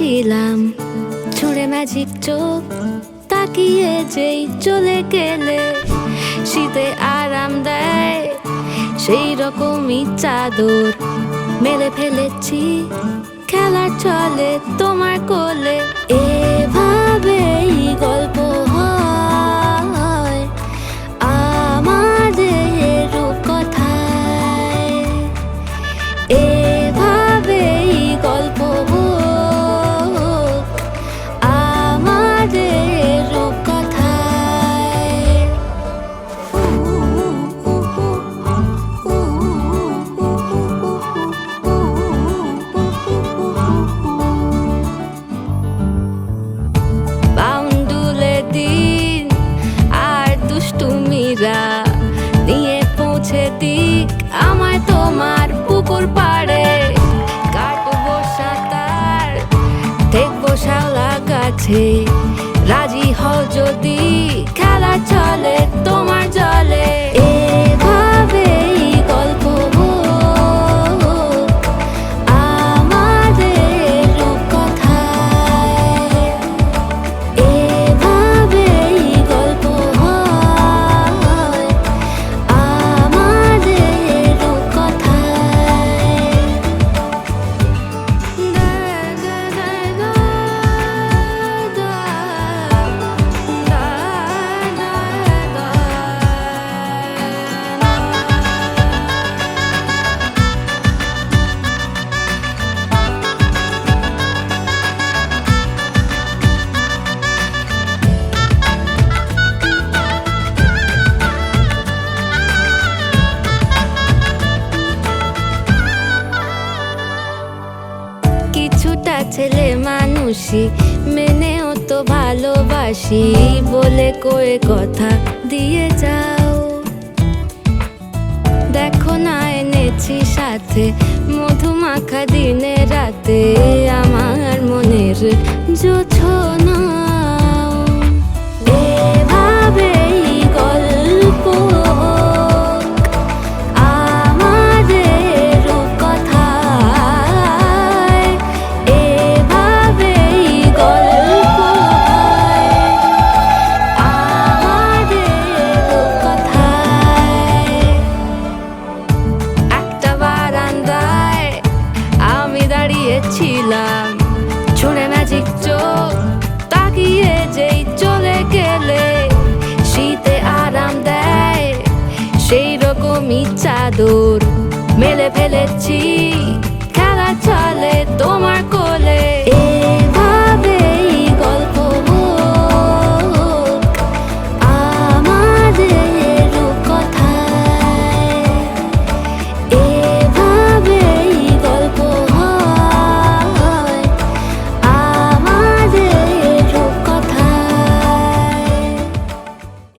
ছিলাম, ছুঁড়ে ম্যাজিক চোখ তাকিয়ে যেই চলে গেলে। শীতে আরাম দেয় সেই রকমই চাদর মেলে ফেলেছি, খেলার চলে তোমার কোলে। এভাবেই গল্প হয় আমাদের রূপকথায়, এভাবেই গল্প হোক আমাদের রূপকথায়। বাউন্ডুলে দিন আর দুষ্টুমিরা নিয়ে পৌঁছে দিক আমায় তোমার পুকুর পাড়ে। কাটবো সাঁতার, দেখবো শাওলা গাছে, রাজি হও যদি খেলা চলে তোমার জলে। এভাবেই গল্প হোক আমাদের রূপকথায়, এভাবেই গল্প হয় আমাদের রূপকথায়। কিছুটা ছেলে মানুষই মেনেও তো ভালোবাসি বলে কয়ে কথা দিয়ে যাও। দেখো না এনেছি সাথে মধুমাখা দিনে রাতে আমার মনের জোছনা। এভাবেই গল্প হোক আমাদের রূপকথায়, এভাবেই গল্প হয় আমাদের রূপকথায়। একটা বারান্দায় আমি দাঁড়িয়েছিলাম, ছুঁড়ে ম্যাজিক চোখ তাকিয়ে যেই চলে গেলে। শীতে আরাম দেয় সেই রকমই চাদর মেলে ফেলেছি, খেলা চলে তোমার